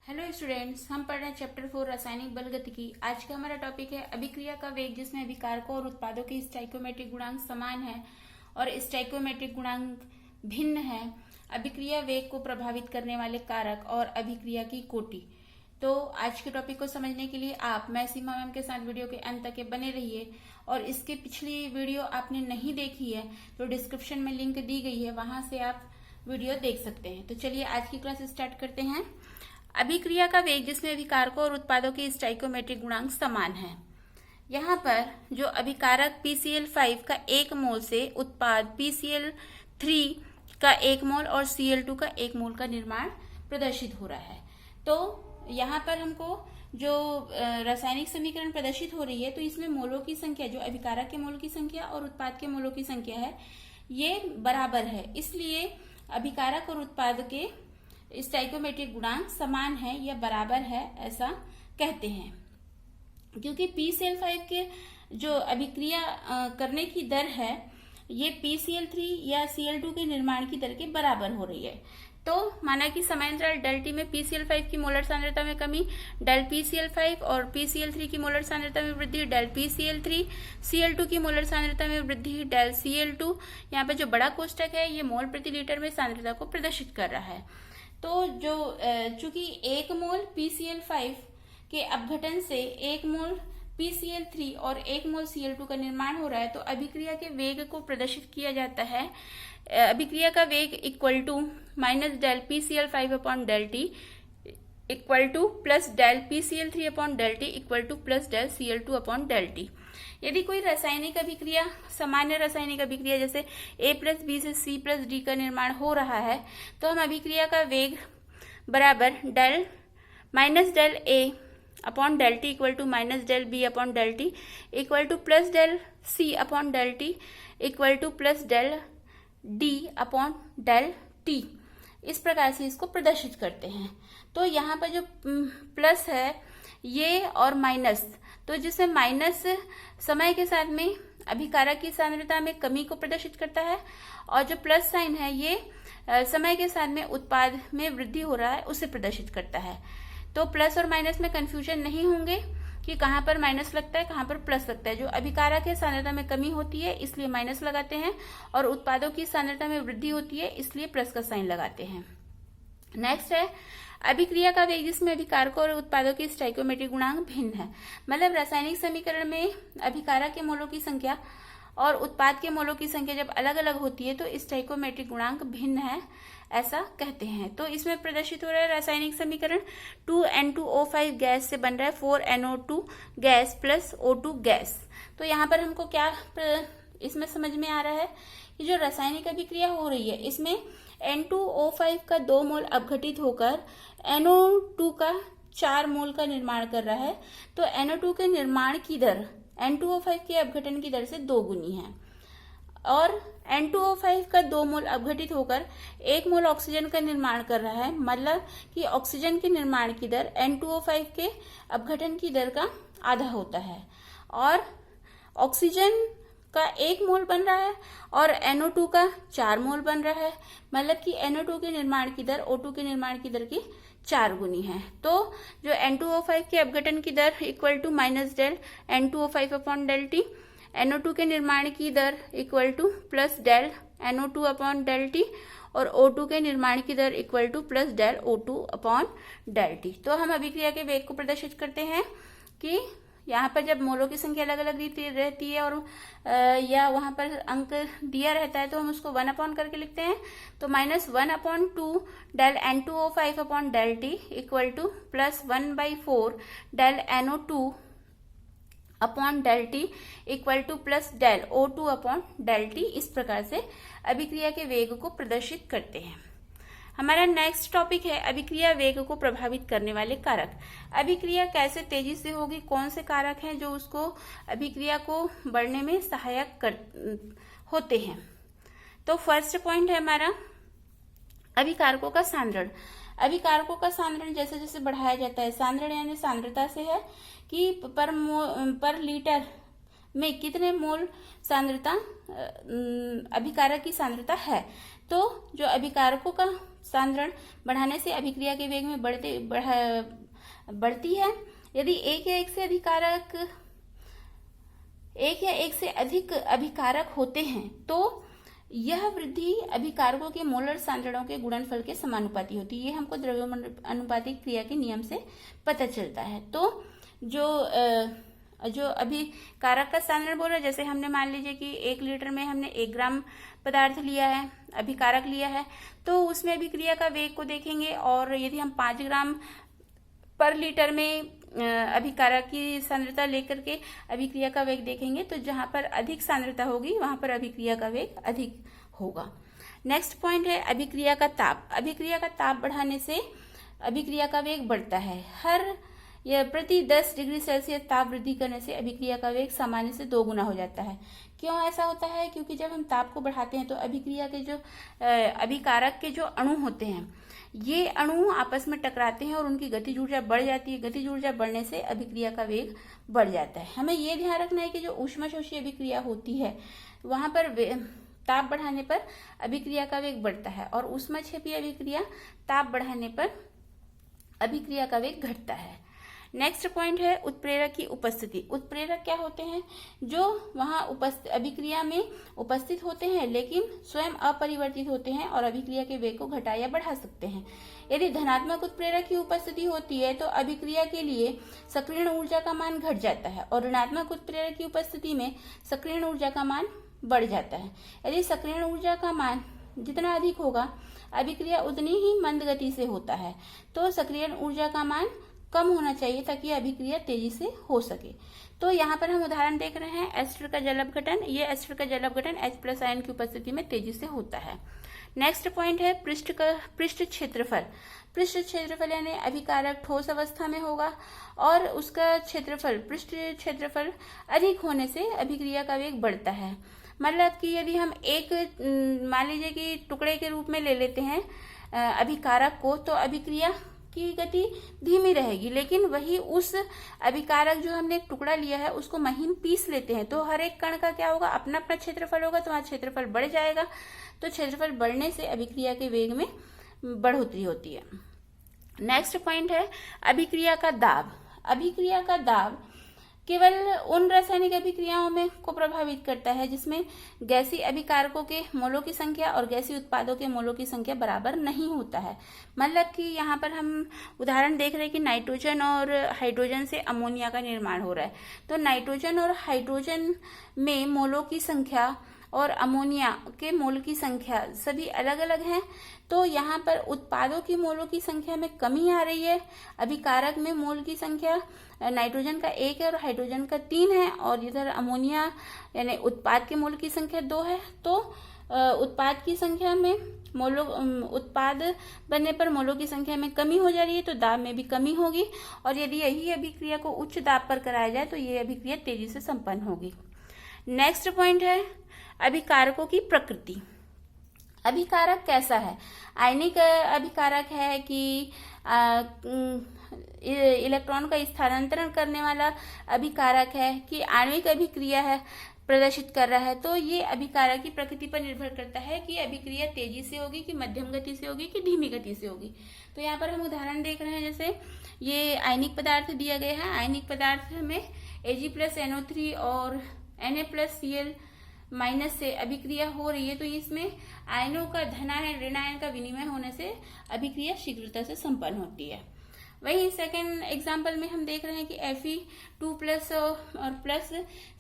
Hello students, हम पढ़ रहे हैं चैप्टर 4 रासायनिक बलगतिकी। आज का हमारा टॉपिक है अभिक्रिया का वेग, जिसमें अभिकारकों और उत्पादों के स्टोइकोमेट्रिक गुणांक समान है और स्टोइकोमेट्रिक गुणांक भिन्न है। अभिक्रिया वेग को प्रभावित करने वाले कारक और अभिक्रिया की कोटि। तो आज के टॉपिक को समझने के लिए आप मैं सीमा मैम के साथ वीडियो के अंत तक बने रहिए। और इसके पिछली वीडियो आपने नहीं देखी है तो डिस्क्रिप्शन में लिंक दी गई है, वहां से आप वीडियो देख सकते हैं। तो चलिए आज की क्लास स्टार्ट करते हैं। अभिक्रिया का वेग जिसमें अभिकारकों और उत्पादों के स्टोइकोमेट्रिक गुणांक समान है। यहाँ पर जो अभिकारक PCl5 का 1 मोल से उत्पाद PCl3 का 1 मोल और Cl2 का 1 मोल का निर्माण प्रदर्शित हो रहा है। तो यहाँ पर हमको जो रासायनिक समीकरण प्रदर्शित हो रही है, तो इसमें मोलों की संख्या, जो अभिकारक के मोलों की संख्या और उत्पाद के मोलों की संख्या है, ये बराबर है। इसलिए अभिकारक और उत्पाद के स्टोइकोमेट्रिक गुणांक समान है या बराबर है, ऐसा कहते हैं। क्योंकि PCl5 के जो अभिक्रिया करने की दर है, ये PCl3 या Cl2 के निर्माण की दर के बराबर हो रही है। तो माना कि समांतराल डेल T में PCl5 की मोलर सांद्रता में कमी, डेल PCl5 और PCl3 की मोलर सांद्रता में वृद्धि, डेल PCl3 Cl2 की मोलर सांद्रता में वृद्धि, डेल Cl2। यहाँ पे जो बड़ा कोष्टक है ये मोल प्रति लीटर में सांद्रता को प्रदर्शित कर रहा है। तो जो चूंकि 1 मोल PCl5 के अपघटन से 1 मोल PCl3 और 1 मोल Cl2 का निर्माण हो रहा है, तो अभिक्रिया के वेग को प्रदर्शित किया जाता है। अभिक्रिया का वेग equal to minus del PCl5 upon del T equal to plus del PCl3 upon del T equal to plus del Cl2 upon del T। यदि कोई रासायनिक अभिक्रिया, सामान्य रासायनिक अभिक्रिया जैसे A प्लस बी से C प्लस D का निर्माण हो रहा है, तो हम अभिक्रिया का वेग बराबर del minus del A upon del T equal to minus del B upon del T equal to plus del C upon del T equal to plus del D upon del T, इस प्रकार से इसको प्रदर्शित करते हैं। तो यहाँ पर जो प्लस है ये और माइनस, तो जिसमें माइनस समय के साथ में अभिकारक की सांद्रता में कमी को प्रदर्शित करता है, और जो प्लस साइन है ये समय के साथ में उत्पाद में वृद्धि हो रहा है उसे प्रदर्शित करता है। तो प्लस और माइनस में कंफ्यूजन नहीं होंगे कि कहाँ पर माइनस लगता है कहाँ पर प्लस लगता है। जो अभिकारक है सांद्रता में कमी होती है इसलिए माइनस लगाते हैं, और उत्पादों की सांद्रता में वृद्धि होती है इसलिए प्लस का साइन लगाते हैं। नेक्स्ट है अभिक्रिया का वेग जिसमें अभिकारकों और उत्पादों के स्टोइकोमेट्रिक गुणांक भिन्न है। मतलब रासायनिक समीकरण में अभिकारक के मोलों की संख्या और उत्पाद के मोलों की संख्या जब अलग अलग होती है तो स्टोइकोमेट्रिक गुणांक भिन्न है, ऐसा कहते हैं। तो इसमें प्रदर्शित हो रहा है रासायनिक समीकरण 2N2O5 गैस से बन रहा है 4NO2 gas plus O2 gas. तो यहाँ पर हमको क्या इसमें समझ में आ रहा है कि जो रासायनिक अभिक्रिया हो रही है इसमें N2O5 का 2 मोल अपघटित होकर NO2 का 4 मोल का निर्माण कर रहा है। तो NO2 के निर्माण की दर N2O5 के अपघटन की दर से 2 गुनी है, और N2O5 का 2 मोल अपघटित होकर 1 मोल ऑक्सीजन का निर्माण कर रहा है। मतलब कि ऑक्सीजन के निर्माण की दर N2O5 के अपघटन की दर का आधा होता है, और ऑक्सीजन का 1 मोल बन रहा है और NO2 का 4 मोल बन रहा है। मतलब कि NO2 के निर्माण की दर O2 के निर्माण की दर की 4 गुनी है। तो जो N2O5 के अपघटन की दर equal to minus del N2O5 upon del T, NO2 के निर्माण की दर equal to plus del NO2 upon del T, और O2 के निर्माण की दर equal to plus del O2 upon del T। तो हम अभिक्रिया के वेग को प्रदर्शित करते हैं कि यहाँ पर जब मोलों की संख्या अलग अलग रहती है और या वहाँ पर अंक दिया रहता है तो हम उसको 1 अपॉन करके लिखते हैं। तो -1/2 del N2O5 upon del T equal to plus 1/4 del NO2 upon del T equal to plus del O2 upon del T। इस प्रकार से अभिक्रिया के वेग को प्रदर्शित करते हैं। हमारा नेक्स्ट टॉपिक है अभिक्रिया वेग को प्रभावित करने वाले कारक। अभिक्रिया कैसे तेजी से होगी, कौन से कारक हैं जो उसको अभिक्रिया को बढ़ने में सहायक होते हैं। तो फर्स्ट पॉइंट है हमारा अभिकारकों का सांद्रण। अभिकारकों का सांद्रण जैसे जैसे बढ़ाया जाता है, सांद्रण यानी सांद्रता से है कि पर लीटर में कितने मोल सांद्रता अभिकारक की सांद्रता है। तो जो अभिकारकों का सांद्रण बढ़ाने से अभिक्रिया के वेग में बढ़ती है। यदि एक या एक से अधिक अभिकारक होते हैं तो यह वृद्धि अभिकारकों के मोलर सांद्रणों के गुणनफल के समानुपाती होती है। ये हमको द्रव्योनुपातिक क्रिया के नियम से पता चलता है। तो जो अभिकारक का सांद्रण बोल रहा है, जैसे हमने मान लीजिए कि 1 लीटर में हमने 1 ग्राम पदार्थ लिया है, अभिकारक लिया है, तो उसमें अभिक्रिया का वेग को देखेंगे। और यदि हम 5 ग्राम पर लीटर में अभिकारक की सांद्रता लेकर के अभिक्रिया का वेग देखेंगे, तो जहां पर अधिक सांद्रता होगी वहां पर अभिक्रिया का वेग अधिक होगा। नेक्स्ट पॉइंट है अभिक्रिया का ताप। अभिक्रिया का ताप बढ़ाने से अभिक्रिया का वेग बढ़ता है। प्रति 10 डिग्री सेल्सियस ताप वृद्धि करने से अभिक्रिया का वेग सामान्य से 2 गुना हो जाता है। क्यों ऐसा होता है? क्योंकि जब हम ताप को बढ़ाते हैं तो अभिक्रिया के जो अभिकारक के जो अणु होते हैं, ये अणु आपस में टकराते हैं और उनकी गतिज ऊर्जा बढ़ जाती है। गतिज ऊर्जा बढ़ने से अभिक्रिया का वेग बढ़ जाता है। हमें ये ध्यान रखना है कि जो ऊष्माशोषी अभिक्रिया होती है वहां पर ताप बढ़ाने पर अभिक्रिया का वेग बढ़ता है और ऊष्माक्षेपी अभिक्रिया ताप बढ़ाने पर अभिक्रिया का वेग घटता है। नेक्स्ट पॉइंट है उत्प्रेरक की उपस्थिति। उत्प्रेरक क्या होते हैं? जो वहां अभिक्रिया में उपस्थित होते हैं लेकिन स्वयं अपरिवर्तित होते हैं और अभिक्रिया के वेग को घटा या बढ़ा सकते हैं। यदि धनात्मक उत्प्रेरक की उपस्थिति होती है तो अभिक्रिया के लिए सक्रियण ऊर्जा का मान घट जाता है और ऋणात्मक उत्प्रेरक की उपस्थिति में सक्रियण ऊर्जा का मान बढ़ जाता है। यदि सक्रियण ऊर्जा का मान जितना अधिक होगा अभिक्रिया उतनी ही मंद गति से होता है, तो सक्रियण ऊर्जा का मान कम होना चाहिए ताकि अभिक्रिया तेजी से हो सके। तो यहाँ पर हम उदाहरण देख रहे हैं एस्टर का जल अपघटन। ये एस्टर का जल अपघटन H+ आयन की उपस्थिति में तेजी से होता है। नेक्स्ट पॉइंट है पृष्ठ क्षेत्रफल। पृष्ठ क्षेत्रफल यानी अभिकारक ठोस अवस्था में होगा और उसका क्षेत्रफल पृष्ठ क्षेत्रफल अधिक होने से अभिक्रिया का वेग बढ़ता है। मतलब कि यदि हम एक मान लीजिए कि टुकड़े के रूप में ले लेते हैं अभिकारक को, तो अभिक्रिया की गति धीमी रहेगी, लेकिन वही उस अभिकारक जो हमने एक टुकड़ा लिया है उसको महीन पीस लेते हैं तो हर एक कण का क्या होगा, अपना अपना क्षेत्रफल होगा, तो वहां क्षेत्रफल बढ़ जाएगा। तो क्षेत्रफल बढ़ने से अभिक्रिया के वेग में बढ़ोतरी होती है। नेक्स्ट पॉइंट है अभिक्रिया का दाब। अभिक्रिया का दाब केवल उन रासायनिक अभिक्रियाओं में को प्रभावित करता है जिसमें गैसीय अभिकारकों के मोलों की संख्या और गैसीय उत्पादों के मोलों की संख्या बराबर नहीं होता है। मतलब कि यहाँ पर हम उदाहरण देख रहे हैं कि नाइट्रोजन और हाइड्रोजन से अमोनिया का निर्माण हो रहा है। तो नाइट्रोजन और हाइड्रोजन में मोलों की संख्या और अमोनिया के मोल की संख्या सभी अलग अलग हैं। तो यहाँ पर उत्पादों की मोलों की संख्या में कमी आ रही है। अभिकारक में मोल की संख्या नाइट्रोजन का 1 है और हाइड्रोजन का 3 है, और इधर अमोनिया यानी उत्पाद के मोल की संख्या 2 है। तो उत्पाद की संख्या में उत्पाद बनने पर मोलों की संख्या में कमी हो जा रही है, तो दाब में भी कमी होगी। और यदि यही अभिक्रिया को उच्च दाब पर कराया जाए तो ये अभिक्रिया तेजी से संपन्न होगी। नेक्स्ट पॉइंट है अभिकारकों की प्रकृति। अभिकारक कैसा है? आयनिक अभिकारक है कि इलेक्ट्रॉन का स्थानांतरण करने वाला अभिकारक है कि आणविक अभिक्रिया है प्रदर्शित कर रहा है। तो ये अभिकारक की प्रकृति पर निर्भर करता है कि अभिक्रिया तेजी से होगी कि मध्यम गति से होगी कि धीमी गति से होगी। तो यहाँ पर हम उदाहरण देख रहे हैं, जैसे ये आयनिक पदार्थ दिया गया है। आयनिक पदार्थ में Ag+NO3 और Na+Cl- से अभिक्रिया हो रही है, तो इसमें आयनों का धनायन ऋण आयन का विनिमय होने से अभिक्रिया शीघ्रता से संपन्न होती है। वही सेकेंड एग्जाम्पल में हम देख रहे हैं कि Fe2+ और प्लस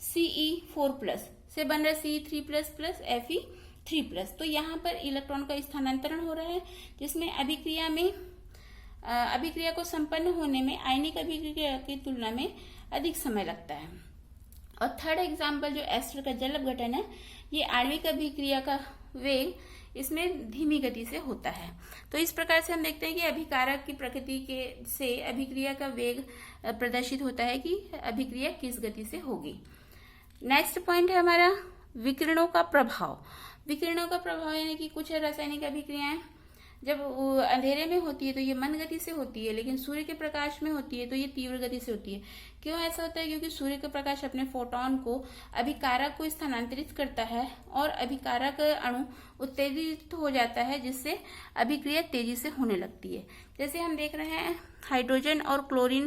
Ce4+ से बन रहा है Ce3+ प्लस Fe3+। तो यहाँ पर इलेक्ट्रॉन का स्थानांतरण हो रहा है जिसमें अभिक्रिया को संपन्न होने में आयनिक अभिक्रिया की तुलना में अधिक समय लगता है। और थर्ड एग्जाम्पल जो एस्टर का जल अपघटन है, ये आणविक अभिक्रिया का वेग इसमें धीमी गति से होता है। तो इस प्रकार से हम देखते हैं कि अभिकारक की प्रकृति से अभिक्रिया का वेग प्रदर्शित होता है कि अभिक्रिया किस गति से होगी। नेक्स्ट पॉइंट है हमारा विकिरणों का प्रभाव। विकिरणों का प्रभाव यानी कि कुछ रासायनिक अभिक्रियाएं जब वो अंधेरे में होती है तो ये मंद गति से होती है, लेकिन सूर्य के प्रकाश में होती है तो ये तीव्र गति से होती है। क्यों ऐसा होता है? क्योंकि सूर्य का प्रकाश अपने फोटोन को, अभिकारक को स्थानांतरित करता है और अभिकारक अणु उत्तेजित हो जाता है, जिससे अभिक्रिया तेजी से होने लगती है। जैसे हम देख रहे हैं हाइड्रोजन और क्लोरीन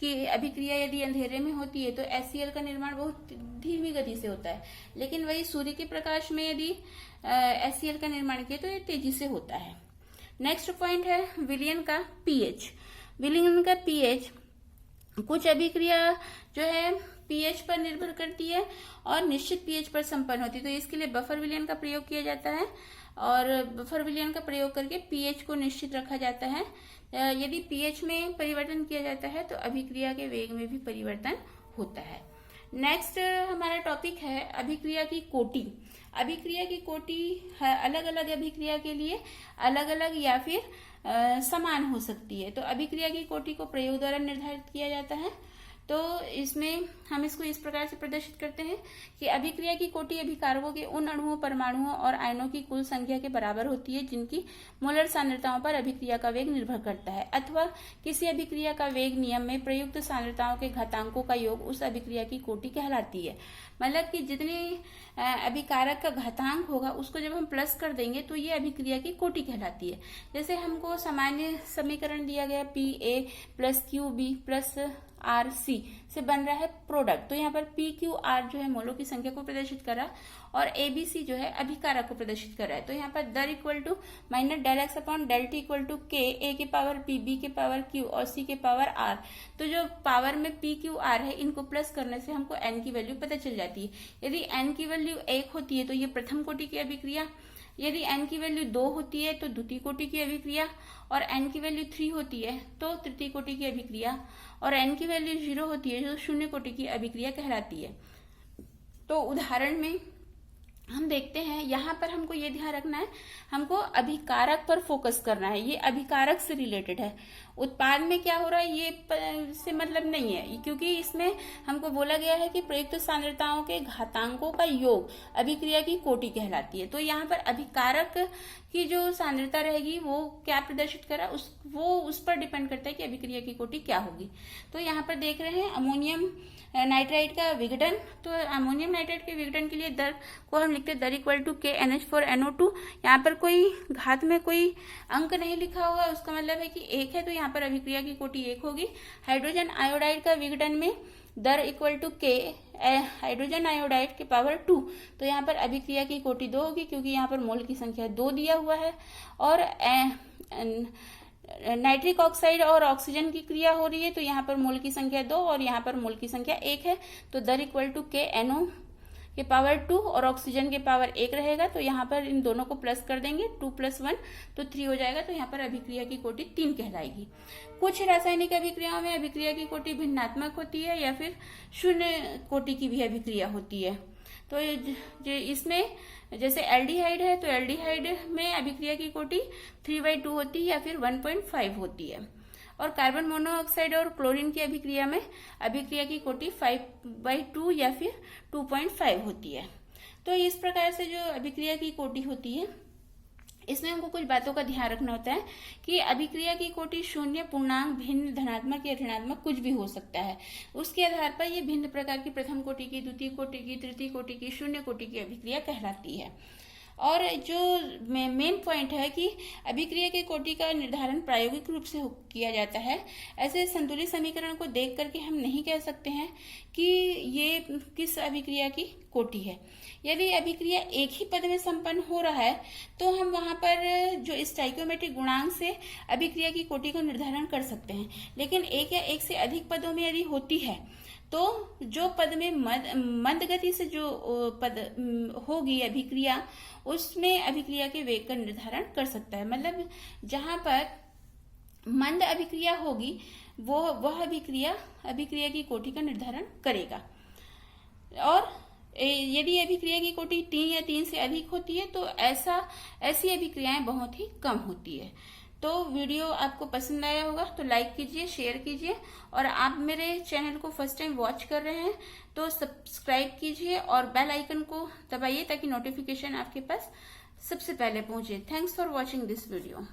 की अभिक्रिया यदि अंधेरे में होती है तो HCl का निर्माण बहुत धीमी गति से होता है, लेकिन वही सूर्य के प्रकाश में यदि HCl का निर्माण किया तो ये तेजी से होता है। नेक्स्ट पॉइंट है विलयन का pH। विलयन का pH कुछ अभिक्रिया जो है pH पर निर्भर करती है और निश्चित pH पर संपन्न होती है, तो इसके लिए बफर विलयन का प्रयोग किया जाता है और बफर विलयन का प्रयोग करके pH को निश्चित रखा जाता है। यदि pH में परिवर्तन किया जाता है तो अभिक्रिया के वेग में भी परिवर्तन होता है। नेक्स्ट हमारा टॉपिक है अभिक्रिया की कोटि। अभिक्रिया की कोटि अलग अलग अभिक्रिया के लिए अलग अलग या फिर समान हो सकती है। तो अभिक्रिया की कोटि को प्रयोग द्वारा निर्धारित किया जाता है। तो इसमें हम इसको इस प्रकार से प्रदर्शित करते हैं कि अभिक्रिया की कोटि अभिकारकों के उन अणुओं, परमाणुओं और आयनों की कुल संख्या के बराबर होती है जिनकी मोलर सांद्रताओं पर अभिक्रिया का वेग निर्भर करता है, अथवा किसी अभिक्रिया का वेग नियम में प्रयुक्त सांद्रताओं के घातांकों का योग उस अभिक्रिया की कोटि कहलाती है। मतलब कि जितने अभिकारक का घातांक होगा उसको जब हम प्लस कर देंगे तो ये अभिक्रिया की कोटि कहलाती है। जैसे हमको सामान्य समीकरण दिया गया Pa plus QB plus RC से बन रहा है प्रोडक्ट, तो यहाँ पर PQR जो है मोलों की संख्या को प्रदर्शित कर रहा है और ABC जो है अभिकारक को प्रदर्शित कर रहा है। तो यहाँ पर दर equal to minus del x upon del T equal to K, A के पावर P, B के पावर Q और C के पावर R। तो जो पावर में PQR है इनको प्लस करने से हमको N की वैल्यू पता चल जाती है। यदि N की वैल्यू 1 होती है तो ये प्रथम कोटि की अभिक्रिया, यदि N की वैल्यू 2 होती है तो द्वितीय कोटि की अभिक्रिया, और N की वैल्यू 3 होती है तो तृतीय कोटि की अभिक्रिया, और N की वैल्यू 0 होती है तो शून्य कोटि की अभिक्रिया कहलाती है। तो उदाहरण में हम देखते हैं, यहाँ पर हमको ये ध्यान रखना है, हमको अभिकारक पर फोकस करना है। ये अभिकारक से रिलेटेड है, उत्पाद में क्या हो रहा है ये से मतलब नहीं है, क्योंकि इसमें हमको बोला गया है कि प्रयुक्त सांद्रताओं के घातांकों का योग अभिक्रिया की कोटि कहलाती है। तो यहाँ पर अभिकारक की जो सांद्रता रहेगी वो क्या प्रदर्शित करा, वो उस पर डिपेंड करता है कि अभिक्रिया की कोटि क्या होगी। तो यहाँ पर देख रहे हैं अमोनियम नाइट्राइड का विघटन। तो अमोनियम नाइट्राइड के विघटन के लिए दर को हम लिखते हैं दर इक्वल टू KNH4NO2। यहाँ पर कोई घात में कोई अंक नहीं लिखा होगा, उसका मतलब है कि 1 है, तो यहाँ पर अभिक्रिया की कोटि 1 होगी। हाइड्रोजन आयोडाइड का विघटन में दर equal to K hydrogen iodide के पावर 2, तो यहाँ पर अभिक्रिया की कोटि 2 होगी क्योंकि यहाँ पर मोल की संख्या 2 दिया हुआ है। और नाइट्रिक ऑक्साइड और ऑक्सीजन की क्रिया हो रही है तो यहाँ पर मोल की संख्या 2 और यहाँ पर मोल की संख्या 1 है, तो दर इक्वल टू KNO के पावर 2 और ऑक्सीजन के पावर 1 रहेगा। तो यहाँ पर इन दोनों को प्लस कर देंगे, 2 + 1 तो 3 हो जाएगा। तो यहाँ पर अभिक्रिया की कोटि 3 कहलाएगी। कुछ रासायनिक अभिक्रियाओं में अभिक्रिया की कोटि भिन्नात्मक होती है या फिर शून्य कोटि की भी अभिक्रिया होती है। तो इसमें जैसे एल्डिहाइड है तो एल्डिहाइड में अभिक्रिया की कोटि 3/2 होती है या फिर 1.5 होती है। और कार्बन मोनोऑक्साइड और क्लोरीन की अभिक्रिया में अभिक्रिया की कोटि 5/2 या फिर 2.5 होती है। तो इस प्रकार से जो अभिक्रिया की कोटि होती है इसमें हमको कुछ बातों का ध्यान रखना होता है कि अभिक्रिया की कोटि शून्य, पूर्णांक, भिन्न, धनात्मक या ऋणात्मक कुछ भी हो सकता है। उसके आधार पर ये भिन्न प्रकार की प्रथम कोटि की, द्वितीय कोटि की, तृतीय कोटि की, शून्य कोटि की अभिक्रिया कहलाती है। और जो मेन पॉइंट है कि अभिक्रिया के कोटि का निर्धारण प्रायोगिक रूप से किया जाता है। ऐसे संतुलित समीकरण को देख करके हम नहीं कह सकते हैं कि ये किस अभिक्रिया की कोटि है। यदि अभिक्रिया एक ही पद में संपन्न हो रहा है तो हम वहां पर जो स्टाइकियोमेट्रिक गुणांक से अभिक्रिया की कोटि का निर्धारण कर सकते हैं। लेकिन एक या एक से अधिक पदों में यदि होती है तो जो पद में मंद गति से जो पद होगी अभिक्रिया, उसमें अभिक्रिया के वेग का निर्धारण कर सकता है। मतलब जहां पर मंद अभिक्रिया होगी वह अभिक्रिया की कोटि का निर्धारण करेगा। और यदि अभिक्रिया की कोटि 3 या 3 से अधिक होती है तो ऐसी अभिक्रियाएं बहुत ही कम होती है। तो वीडियो आपको पसंद आया होगा तो लाइक कीजिए, शेयर कीजिए, और आप मेरे चैनल को फर्स्ट टाइम वॉच कर रहे हैं तो सब्सक्राइब कीजिए और बेल आइकन को दबाइए ताकि नोटिफिकेशन आपके पास सबसे पहले पहुंचे। Thanks for watching this video.